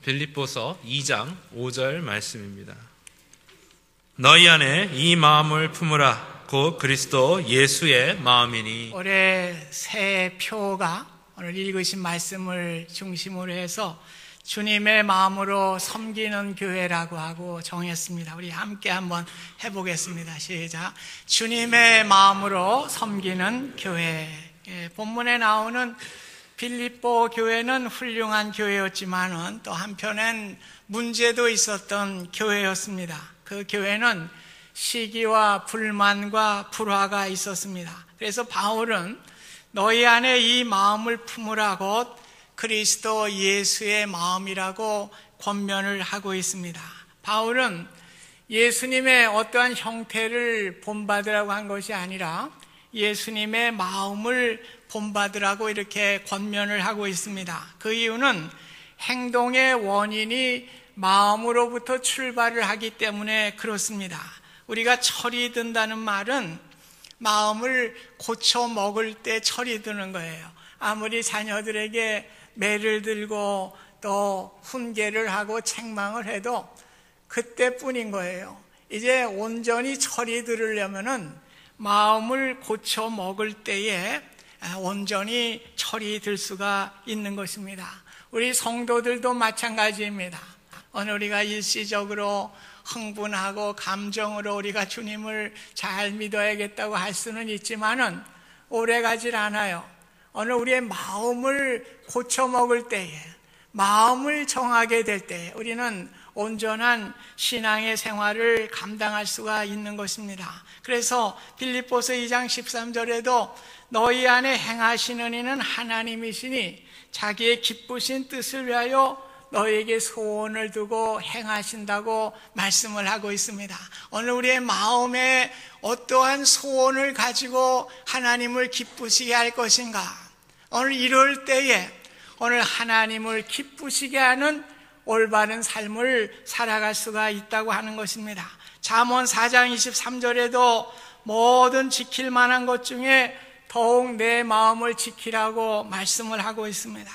빌립보서 2장 5절 말씀입니다. 너희 안에 이 마음을 품으라. 곧 그리스도 예수의 마음이니. 올해 새 표가 오늘 읽으신 말씀을 중심으로 해서 주님의 마음으로 섬기는 교회라고 하고 정했습니다. 우리 함께 한번 해보겠습니다. 시작. 주님의 마음으로 섬기는 교회. 본문에 나오는 빌립보 교회는 훌륭한 교회였지만은 또 한편엔 문제도 있었던 교회였습니다. 그 교회는 시기와 불만과 불화가 있었습니다. 그래서 바울은 너희 안에 이 마음을 품으라고 그리스도 예수의 마음이라고 권면을 하고 있습니다. 바울은 예수님의 어떠한 형태를 본받으라고 한 것이 아니라 예수님의 마음을 본받으라고 이렇게 권면을 하고 있습니다. 그 이유는 행동의 원인이 마음으로부터 출발을 하기 때문에 그렇습니다. 우리가 철이 든다는 말은 마음을 고쳐 먹을 때 철이 드는 거예요. 아무리 자녀들에게 매를 들고 또 훈계를 하고 책망을 해도 그때뿐인 거예요. 이제 온전히 철이 들으려면은 마음을 고쳐 먹을 때에 온전히 철이 들 수가 있는 것입니다. 우리 성도들도 마찬가지입니다. 오늘 우리가 일시적으로 흥분하고 감정으로 우리가 주님을 잘 믿어야겠다고 할 수는 있지만은 오래 가질 않아요. 오늘 우리의 마음을 고쳐 먹을 때에, 마음을 정하게 될 때에 우리는 온전한 신앙의 생활을 감당할 수가 있는 것입니다. 그래서 빌립보서 2장 13절에도 너희 안에 행하시는 이는 하나님이시니 자기의 기쁘신 뜻을 위하여 너에게 소원을 두고 행하신다고 말씀을 하고 있습니다. 오늘 우리의 마음에 어떠한 소원을 가지고 하나님을 기쁘시게 할 것인가? 오늘 이럴 때에 오늘 하나님을 기쁘시게 하는 올바른 삶을 살아갈 수가 있다고 하는 것입니다. 잠언 4장 23절에도 모든 지킬 만한 것 중에 더욱 내 마음을 지키라고 말씀을 하고 있습니다.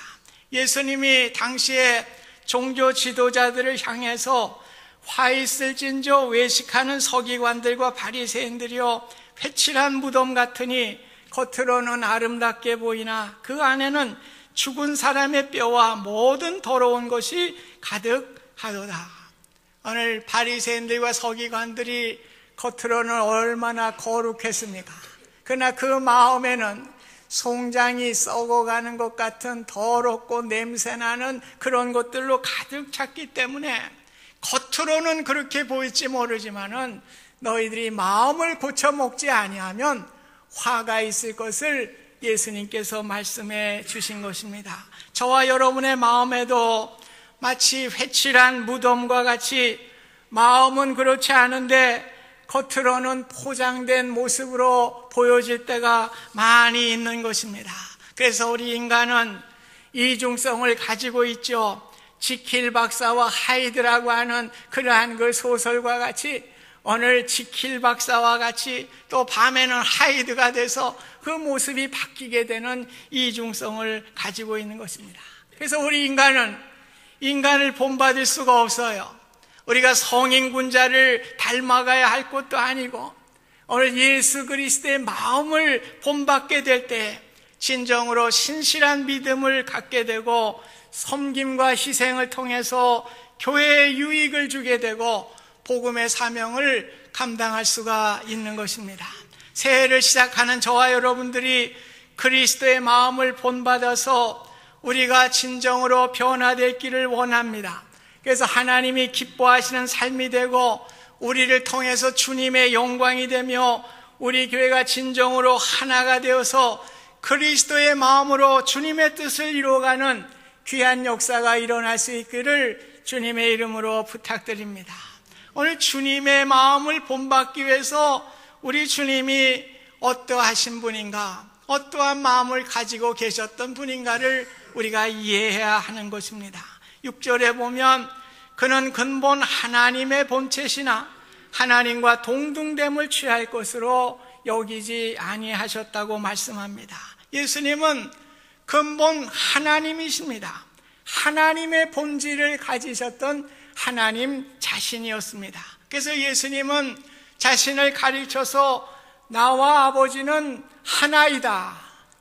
예수님이 당시에 종교 지도자들을 향해서 화 있을진저 외식하는 서기관들과 바리새인들이여 회칠한 무덤 같으니 겉으로는 아름답게 보이나 그 안에는 죽은 사람의 뼈와 모든 더러운 것이 가득하도다. 오늘 바리새인들과 서기관들이 겉으로는 얼마나 거룩했습니까? 그러나 그 마음에는 송장이 썩어가는 것 같은 더럽고 냄새나는 그런 것들로 가득 찼기 때문에 겉으로는 그렇게 보일지 모르지만은 너희들이 마음을 고쳐 먹지 아니하면 화가 있을 것을 예수님께서 말씀해 주신 것입니다. 저와 여러분의 마음에도 마치 회칠한 무덤과 같이 마음은 그렇지 않은데 겉으로는 포장된 모습으로 보여질 때가 많이 있는 것입니다. 그래서 우리 인간은 이중성을 가지고 있죠. 지킬 박사와 하이드라고 하는 그러한 그 소설과 같이 오늘 지킬 박사와 같이 또 밤에는 하이드가 돼서 그 모습이 바뀌게 되는 이중성을 가지고 있는 것입니다. 그래서 우리 인간을 본받을 수가 없어요. 우리가 성인군자를 닮아가야 할 것도 아니고 오늘 예수 그리스도의 마음을 본받게 될 때 진정으로 신실한 믿음을 갖게 되고 섬김과 희생을 통해서 교회에 유익을 주게 되고 복음의 사명을 감당할 수가 있는 것입니다. 새해를 시작하는 저와 여러분들이 그리스도의 마음을 본받아서 우리가 진정으로 변화될 길을 원합니다. 그래서 하나님이 기뻐하시는 삶이 되고 우리를 통해서 주님의 영광이 되며 우리 교회가 진정으로 하나가 되어서 그리스도의 마음으로 주님의 뜻을 이루어가는 귀한 역사가 일어날 수 있기를 주님의 이름으로 부탁드립니다. 오늘 주님의 마음을 본받기 위해서 우리 주님이 어떠하신 분인가, 어떠한 마음을 가지고 계셨던 분인가를 우리가 이해해야 하는 것입니다. 6절에 보면 그는 근본 하나님의 본체시나 하나님과 동등됨을 취할 것으로 여기지 아니하셨다고 말씀합니다. 예수님은 근본 하나님이십니다. 하나님의 본질을 가지셨던 하나님 자신이었습니다. 그래서 예수님은 자신을 가르쳐서 나와 아버지는 하나이다,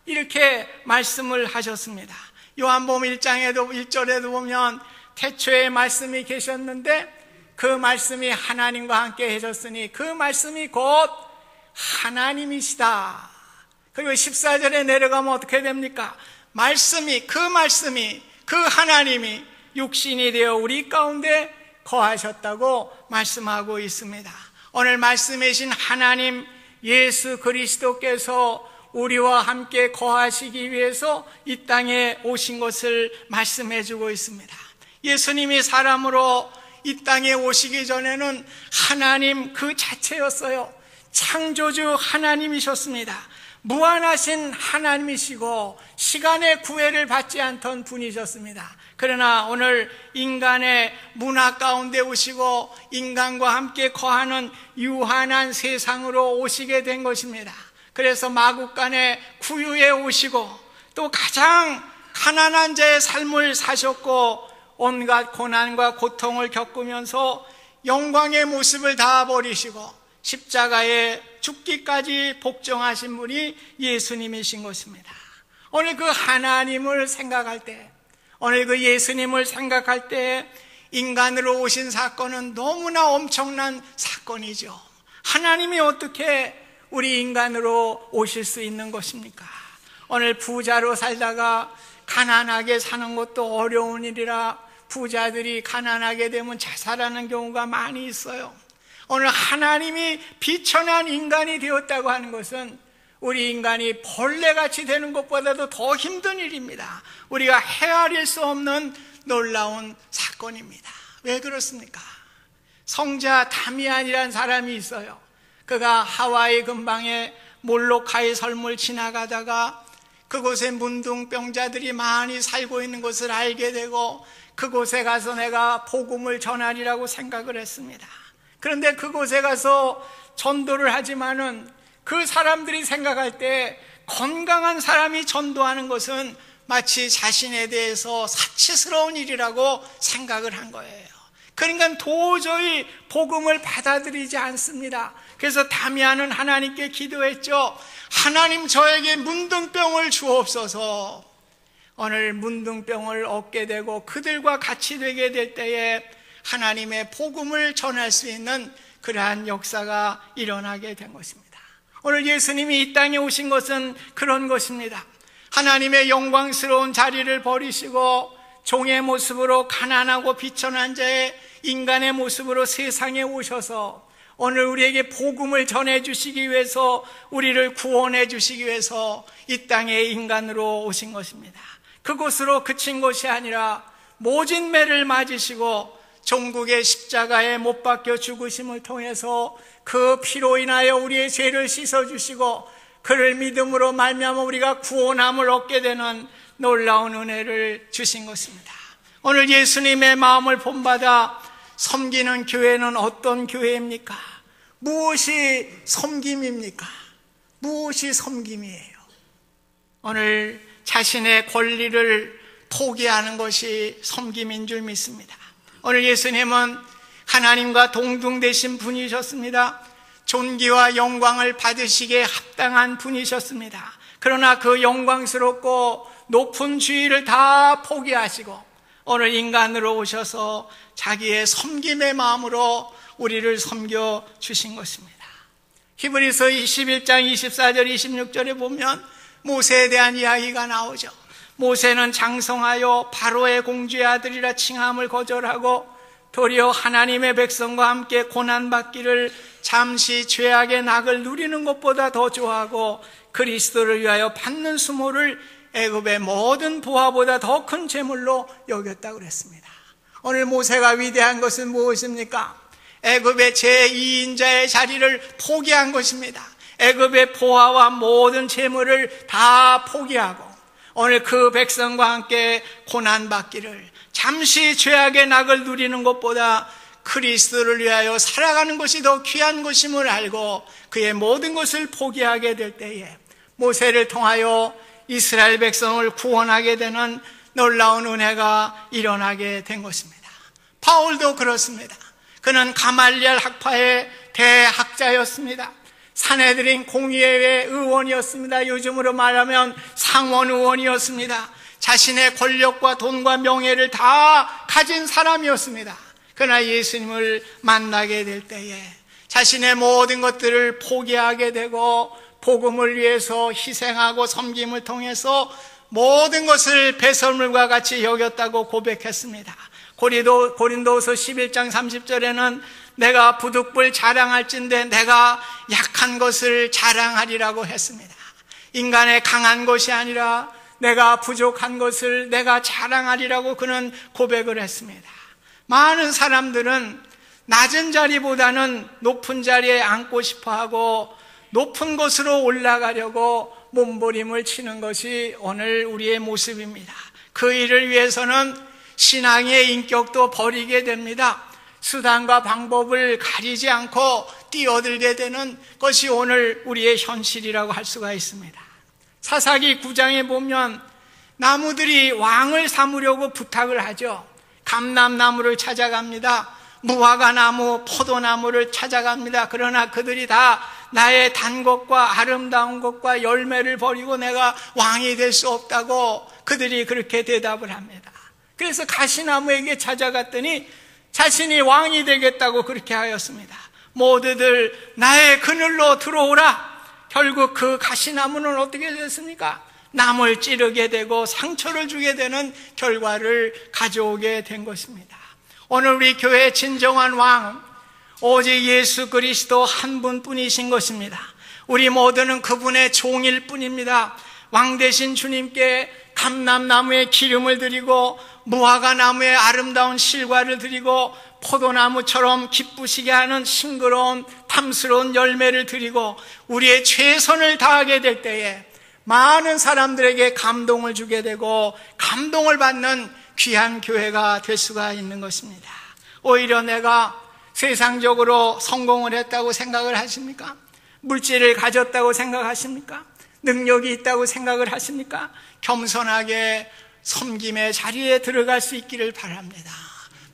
이렇게 말씀을 하셨습니다. 요한복음 1장에도 1절에도 보면 태초에 말씀이 계셨는데 그 말씀이 하나님과 함께 계셨으니 그 말씀이 곧 하나님이시다. 그리고 14절에 내려가면 어떻게 됩니까? 말씀이, 그 하나님이 육신이 되어 우리 가운데 거하셨다고 말씀하고 있습니다. 오늘 말씀이신 하나님 예수 그리스도께서 우리와 함께 거하시기 위해서 이 땅에 오신 것을 말씀해 주고 있습니다. 예수님이 사람으로 이 땅에 오시기 전에는 하나님 그 자체였어요. 창조주 하나님이셨습니다. 무한하신 하나님이시고 시간의 구애를 받지 않던 분이셨습니다. 그러나 오늘 인간의 문화 가운데 오시고 인간과 함께 거하는 유한한 세상으로 오시게 된 것입니다. 그래서 마국간의 구유에 오시고 또 가장 가난한 자의 삶을 사셨고 온갖 고난과 고통을 겪으면서 영광의 모습을 다 버리시고 십자가에 죽기까지 복종하신 분이 예수님이신 것입니다. 오늘 그 하나님을 생각할 때, 오늘 그 예수님을 생각할 때 인간으로 오신 사건은 너무나 엄청난 사건이죠. 하나님이 어떻게 우리 인간으로 오실 수 있는 것입니까? 오늘 부자로 살다가 가난하게 사는 것도 어려운 일이라 부자들이 가난하게 되면 자살하는 경우가 많이 있어요. 오늘 하나님이 비천한 인간이 되었다고 하는 것은 우리 인간이 벌레같이 되는 것보다도 더 힘든 일입니다. 우리가 헤아릴 수 없는 놀라운 사건입니다. 왜 그렇습니까? 성자 다미안이라는 사람이 있어요. 그가 하와이 근방의 몰로카이 섬을 지나가다가 그곳에 문둥병자들이 많이 살고 있는 것을 알게 되고 그곳에 가서 내가 복음을 전하리라고 생각을 했습니다. 그런데 그곳에 가서 전도를 하지만은 그 사람들이 생각할 때 건강한 사람이 전도하는 것은 마치 자신에 대해서 사치스러운 일이라고 생각을 한 거예요. 그러니까 도저히 복음을 받아들이지 않습니다. 그래서 다미안은 하나님께 기도했죠. 하나님, 저에게 문둥병을 주옵소서. 오늘 문둥병을 얻게 되고 그들과 같이 되게 될 때에 하나님의 복음을 전할 수 있는 그러한 역사가 일어나게 된 것입니다. 오늘 예수님이 이 땅에 오신 것은 그런 것입니다. 하나님의 영광스러운 자리를 버리시고 종의 모습으로 가난하고 비천한 자의 인간의 모습으로 세상에 오셔서 오늘 우리에게 복음을 전해주시기 위해서, 우리를 구원해 주시기 위해서 이 땅에 인간으로 오신 것입니다. 그곳으로 그친 것이 아니라 모진 매를 맞으시고 종국의 십자가에 못 박혀 죽으심을 통해서 그 피로 인하여 우리의 죄를 씻어주시고 그를 믿음으로 말미암아 우리가 구원함을 얻게 되는 놀라운 은혜를 주신 것입니다. 오늘 예수님의 마음을 본받아 섬기는 교회는 어떤 교회입니까? 무엇이 섬김입니까? 무엇이 섬김이에요? 오늘 자신의 권리를 포기하는 것이 섬김인 줄 믿습니다. 오늘 예수님은 하나님과 동등되신 분이셨습니다. 존귀와 영광을 받으시기에 합당한 분이셨습니다. 그러나 그 영광스럽고 높은 주의를 다 포기하시고 오늘 인간으로 오셔서 자기의 섬김의 마음으로 우리를 섬겨 주신 것입니다. 히브리서 21장 24절 26절에 보면 모세에 대한 이야기가 나오죠. 모세는 장성하여 바로의 공주의 아들이라 칭함을 거절하고 도리어 하나님의 백성과 함께 고난받기를 잠시 죄악의 낙을 누리는 것보다 더 좋아하고 그리스도를 위하여 받는 수모를 애굽의 모든 보화보다 더 큰 재물로 여겼다고 그랬습니다. 오늘 모세가 위대한 것은 무엇입니까? 애굽의 제2인자의 자리를 포기한 것입니다. 애굽의 보화와 모든 재물을 다 포기하고 오늘 그 백성과 함께 고난받기를, 잠시 죄악의 낙을 누리는 것보다 그리스도를 위하여 살아가는 것이 더 귀한 것임을 알고 그의 모든 것을 포기하게 될 때에 모세를 통하여 이스라엘 백성을 구원하게 되는 놀라운 은혜가 일어나게 된 것입니다. 바울도 그렇습니다. 그는 가말리엘 학파의 대학자였습니다. 산헤드린 공의회 의원이었습니다. 요즘으로 말하면 상원 의원이었습니다. 자신의 권력과 돈과 명예를 다 가진 사람이었습니다. 그러나 예수님을 만나게 될 때에 자신의 모든 것들을 포기하게 되고 복음을 위해서 희생하고 섬김을 통해서 모든 것을 배설물과 같이 여겼다고 고백했습니다. 고린도서 11장 30절에는 내가 부득불 자랑할진대 내가 약한 것을 자랑하리라고 했습니다. 인간의 강한 것이 아니라 내가 부족한 것을 내가 자랑하리라고 그는 고백을 했습니다. 많은 사람들은 낮은 자리보다는 높은 자리에 앉고 싶어하고 높은 곳으로 올라가려고 몸부림을 치는 것이 오늘 우리의 모습입니다. 그 일을 위해서는 신앙의 인격도 버리게 됩니다. 수단과 방법을 가리지 않고 뛰어들게 되는 것이 오늘 우리의 현실이라고 할 수가 있습니다. 사사기 9장에 보면 나무들이 왕을 삼으려고 부탁을 하죠. 감람나무를 찾아갑니다. 무화과나무, 포도나무를 찾아갑니다. 그러나 그들이 다 나의 단 것과 아름다운 것과 열매를 버리고 내가 왕이 될 수 없다고 그들이 그렇게 대답을 합니다. 그래서 가시나무에게 찾아갔더니 자신이 왕이 되겠다고 그렇게 하였습니다. 모두들 나의 그늘로 들어오라. 결국 그 가시나무는 어떻게 됐습니까? 남을 찌르게 되고 상처를 주게 되는 결과를 가져오게 된 것입니다. 오늘 우리 교회의 진정한 왕은 오직 예수 그리스도 한 분뿐이신 것입니다. 우리 모두는 그분의 종일 뿐입니다. 왕 되신 주님께 감람나무에 기름을 드리고 무화과나무에 아름다운 실과를 드리고 포도나무처럼 기쁘시게 하는 싱그러운 탐스러운 열매를 드리고 우리의 최선을 다하게 될 때에 많은 사람들에게 감동을 주게 되고 감동을 받는 귀한 교회가 될 수가 있는 것입니다. 오히려 내가 세상적으로 성공을 했다고 생각을 하십니까? 물질을 가졌다고 생각하십니까? 능력이 있다고 생각을 하십니까? 겸손하게 섬김의 자리에 들어갈 수 있기를 바랍니다.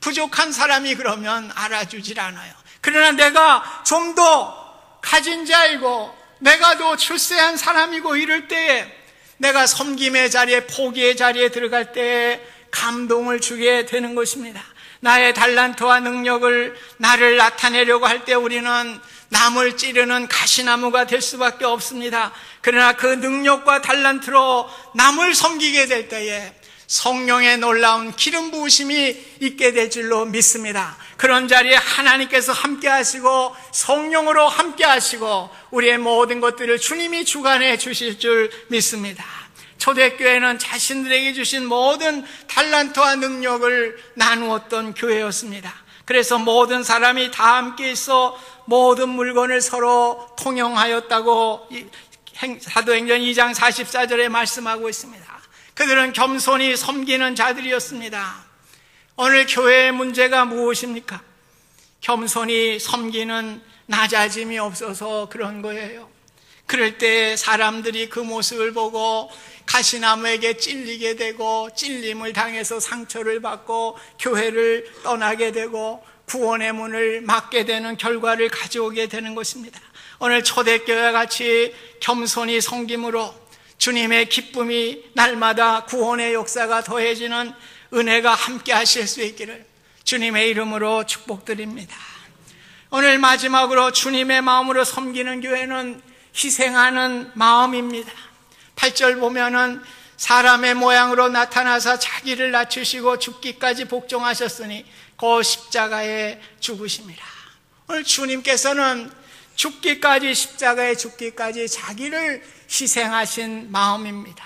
부족한 사람이 그러면 알아주질 않아요. 그러나 내가 좀 더 가진 자이고 내가 더 출세한 사람이고 이럴 때에 내가 섬김의 자리에 포기의 자리에 들어갈 때에 감동을 주게 되는 것입니다. 나의 달란트와 능력을 나를 나타내려고 할 때 우리는 남을 찌르는 가시나무가 될 수밖에 없습니다. 그러나 그 능력과 달란트로 남을 섬기게 될 때에 성령의 놀라운 기름 부으심이 있게 될 줄로 믿습니다. 그런 자리에 하나님께서 함께 하시고 성령으로 함께 하시고 우리의 모든 것들을 주님이 주관해 주실 줄 믿습니다. 초대교회는 자신들에게 주신 모든 달란트와 능력을 나누었던 교회였습니다. 그래서 모든 사람이 다 함께 있어 모든 물건을 서로 통용하였다고 사도행전 2장 44절에 말씀하고 있습니다. 그들은 겸손히 섬기는 자들이었습니다. 오늘 교회의 문제가 무엇입니까? 겸손히 섬기는 낮아짐이 없어서 그런 거예요. 그럴 때 사람들이 그 모습을 보고 가시나무에게 찔리게 되고 찔림을 당해서 상처를 받고 교회를 떠나게 되고 구원의 문을 막게 되는 결과를 가져오게 되는 것입니다. 오늘 초대교회와 같이 겸손히 섬김으로 주님의 기쁨이 날마다 구원의 역사가 더해지는 은혜가 함께 하실 수 있기를 주님의 이름으로 축복드립니다. 오늘 마지막으로 주님의 마음으로 섬기는 교회는 희생하는 마음입니다. 8절 보면은 사람의 모양으로 나타나사 자기를 낮추시고 죽기까지 복종하셨으니 그 십자가에 죽으심이라. 오늘 주님께서는 죽기까지 십자가에 죽기까지 자기를 희생하신 마음입니다.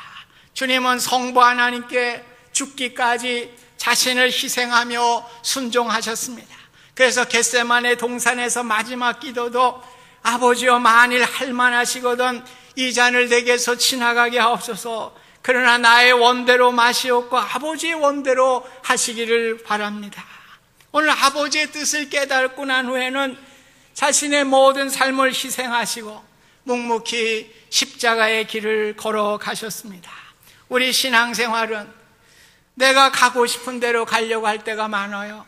주님은 성부 하나님께 죽기까지 자신을 희생하며 순종하셨습니다. 그래서 겟세마네 동산에서 마지막 기도도 아버지여 만일 할만하시거든 이 잔을 내게서 지나가게 하옵소서. 그러나 나의 원대로 마시옵고 아버지의 원대로 하시기를 바랍니다. 오늘 아버지의 뜻을 깨닫고 난 후에는 자신의 모든 삶을 희생하시고 묵묵히 십자가의 길을 걸어가셨습니다. 우리 신앙생활은 내가 가고 싶은 대로 가려고 할 때가 많아요.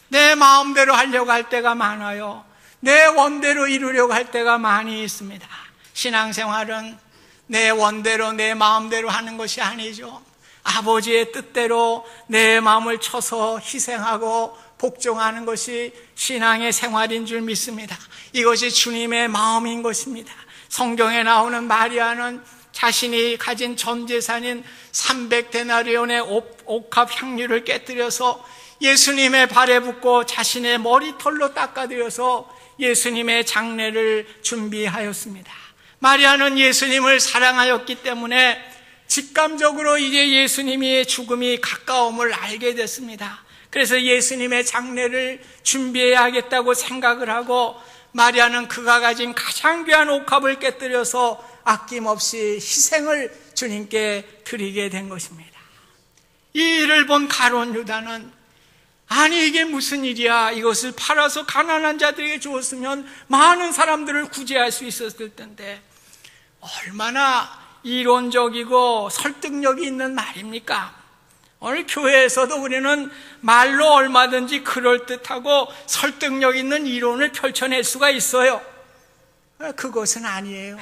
내 마음대로 하려고 할 때가 많아요. 내 원대로 이루려고 할 때가 많이 있습니다. 신앙생활은 내 원대로 내 마음대로 하는 것이 아니죠. 아버지의 뜻대로 내 마음을 쳐서 희생하고 복종하는 것이 신앙의 생활인 줄 믿습니다. 이것이 주님의 마음인 것입니다. 성경에 나오는 마리아는 자신이 가진 전 재산인 300데나리온의 옥합 향유를 깨뜨려서 예수님의 발에 붓고 자신의 머리털로 닦아드려서 예수님의 장례를 준비하였습니다. 마리아는 예수님을 사랑하였기 때문에 직감적으로 이제 예수님의 죽음이 가까움을 알게 됐습니다. 그래서 예수님의 장례를 준비해야겠다고 생각을 하고 마리아는 그가 가진 가장 귀한 옥합을 깨뜨려서 아낌없이 희생을 주님께 드리게 된 것입니다. 이 일을 본 가룟 유다는 아니 이게 무슨 일이야, 이것을 팔아서 가난한 자들에게 주었으면 많은 사람들을 구제할 수 있었을 텐데 얼마나 이론적이고 설득력이 있는 말입니까? 오늘 교회에서도 우리는 말로 얼마든지 그럴듯하고 설득력 있는 이론을 펼쳐낼 수가 있어요. 그것은 아니에요.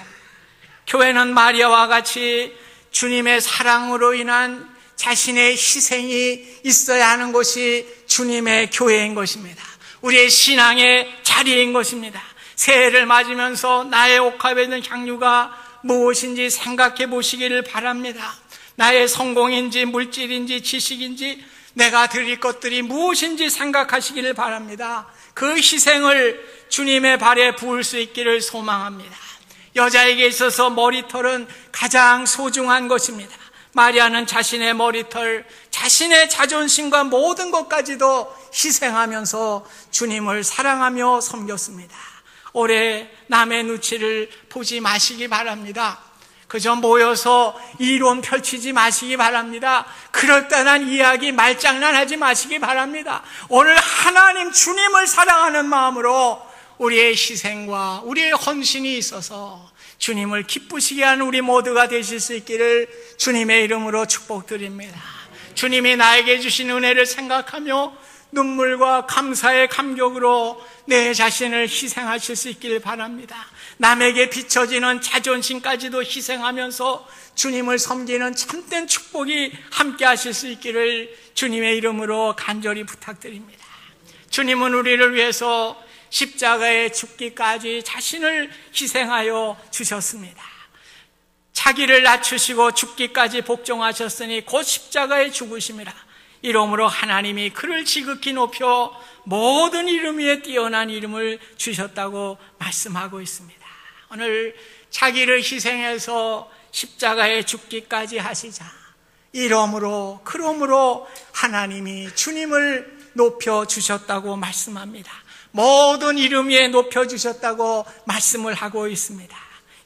교회는 마리아와 같이 주님의 사랑으로 인한 자신의 희생이 있어야 하는 것이 주님의 교회인 것입니다. 우리의 신앙의 자리인 것입니다. 새해를 맞으면서 나의 옥합에 있는 향유가 무엇인지 생각해 보시기를 바랍니다. 나의 성공인지 물질인지 지식인지 내가 드릴 것들이 무엇인지 생각하시기를 바랍니다. 그 희생을 주님의 발에 부을 수 있기를 소망합니다. 여자에게 있어서 머리털은 가장 소중한 것입니다. 마리아는 자신의 머리털, 자신의 자존심과 모든 것까지도 희생하면서 주님을 사랑하며 섬겼습니다. 올해 남의 눈치를 보지 마시기 바랍니다. 그저 모여서 이론 펼치지 마시기 바랍니다. 그럴듯한 이야기 말장난하지 마시기 바랍니다. 오늘 하나님 주님을 사랑하는 마음으로 우리의 희생과 우리의 헌신이 있어서 주님을 기쁘시게 하는 우리 모두가 되실 수 있기를 주님의 이름으로 축복드립니다. 주님이 나에게 주신 은혜를 생각하며 눈물과 감사의 감격으로 내 자신을 희생하실 수 있기를 바랍니다. 남에게 비춰지는 자존심까지도 희생하면서 주님을 섬기는 참된 축복이 함께 하실 수 있기를 주님의 이름으로 간절히 부탁드립니다. 주님은 우리를 위해서 십자가에 죽기까지 자신을 희생하여 주셨습니다. 자기를 낮추시고 죽기까지 복종하셨으니 곧 십자가에 죽으심이라. 이러므로 하나님이 그를 지극히 높여 모든 이름 위에 뛰어난 이름을 주셨다고 말씀하고 있습니다. 오늘 자기를 희생해서 십자가에 죽기까지 하시자. 이러므로 그러므로 하나님이 주님을 높여 주셨다고 말씀합니다. 모든 이름 위에 높여 주셨다고 말씀을 하고 있습니다.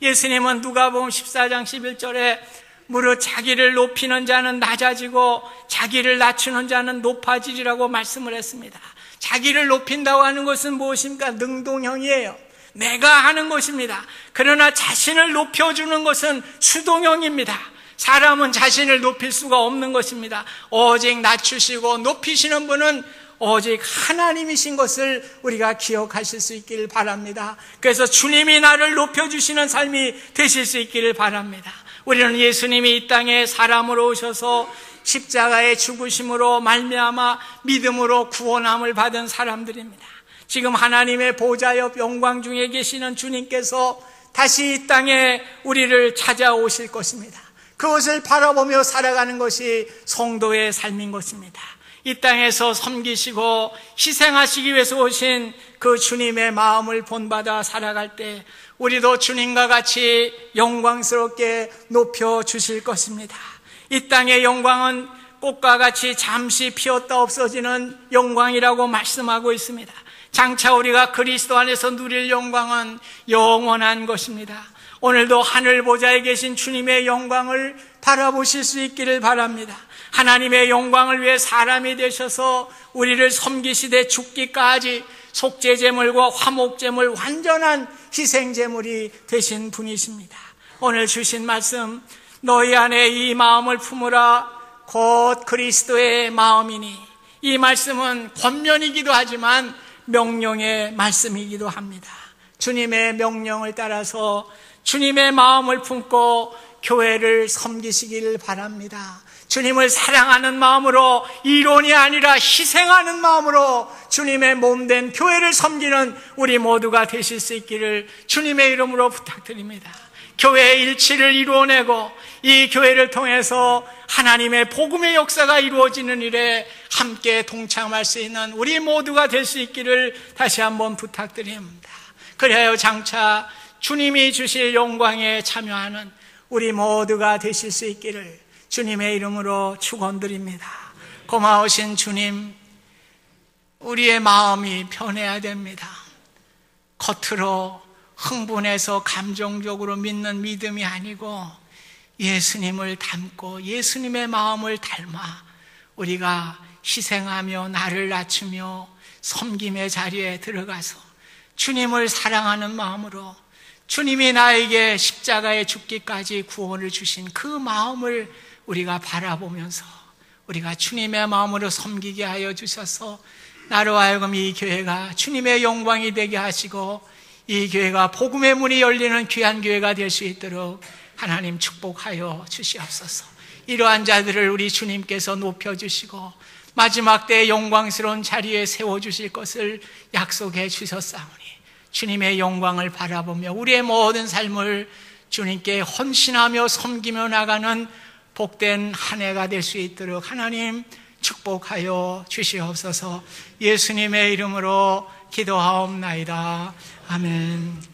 예수님은 누가복음 14장 11절에 무릇 자기를 높이는 자는 낮아지고 자기를 낮추는 자는 높아지리라고 말씀을 했습니다. 자기를 높인다고 하는 것은 무엇입니까? 능동형이에요. 내가 하는 것입니다. 그러나 자신을 높여주는 것은 수동형입니다. 사람은 자신을 높일 수가 없는 것입니다. 오직 낮추시고 높이시는 분은 오직 하나님이신 것을 우리가 기억하실 수 있기를 바랍니다. 그래서 주님이 나를 높여주시는 삶이 되실 수 있기를 바랍니다. 우리는 예수님이 이 땅에 사람으로 오셔서 십자가의 죽으심으로 말미암아 믿음으로 구원함을 받은 사람들입니다. 지금 하나님의 보좌 옆 영광 중에 계시는 주님께서 다시 이 땅에 우리를 찾아오실 것입니다. 그것을 바라보며 살아가는 것이 성도의 삶인 것입니다. 이 땅에서 섬기시고 희생하시기 위해서 오신 그 주님의 마음을 본받아 살아갈 때 우리도 주님과 같이 영광스럽게 높여주실 것입니다. 이 땅의 영광은 꽃과 같이 잠시 피었다 없어지는 영광이라고 말씀하고 있습니다. 장차 우리가 그리스도 안에서 누릴 영광은 영원한 것입니다. 오늘도 하늘 보좌에 계신 주님의 영광을 바라보실 수 있기를 바랍니다. 하나님의 영광을 위해 사람이 되셔서 우리를 섬기시되 죽기까지 속죄제물과 화목제물 완전한 희생제물이 되신 분이십니다. 오늘 주신 말씀 너희 안에 이 마음을 품으라 곧 그리스도의 마음이니, 이 말씀은 권면이기도 하지만 명령의 말씀이기도 합니다. 주님의 명령을 따라서 주님의 마음을 품고 교회를 섬기시길 바랍니다. 주님을 사랑하는 마음으로, 이론이 아니라 희생하는 마음으로 주님의 몸된 교회를 섬기는 우리 모두가 되실 수 있기를 주님의 이름으로 부탁드립니다. 교회의 일치를 이루어내고 이 교회를 통해서 하나님의 복음의 역사가 이루어지는 일에 함께 동참할 수 있는 우리 모두가 될 수 있기를 다시 한번 부탁드립니다. 그래야 장차 주님이 주실 영광에 참여하는 우리 모두가 되실 수 있기를 주님의 이름으로 축원드립니다. 고마우신 주님, 우리의 마음이 변해야 됩니다. 겉으로 흥분해서 감정적으로 믿는 믿음이 아니고 예수님을 닮고 예수님의 마음을 닮아 우리가 희생하며 나를 낮추며 섬김의 자리에 들어가서 주님을 사랑하는 마음으로 주님이 나에게 십자가에 죽기까지 구원을 주신 그 마음을 우리가 바라보면서 우리가 주님의 마음으로 섬기게 하여 주셔서 나로 하여금 이 교회가 주님의 영광이 되게 하시고 이 교회가 복음의 문이 열리는 귀한 교회가 될 수 있도록 하나님 축복하여 주시옵소서. 이러한 자들을 우리 주님께서 높여주시고 마지막 때의 영광스러운 자리에 세워주실 것을 약속해 주셨사오니 주님의 영광을 바라보며 우리의 모든 삶을 주님께 헌신하며 섬기며 나가는 복된 한 해가 될 수 있도록 하나님 축복하여 주시옵소서. 예수님의 이름으로 기도하옵나이다. 아멘.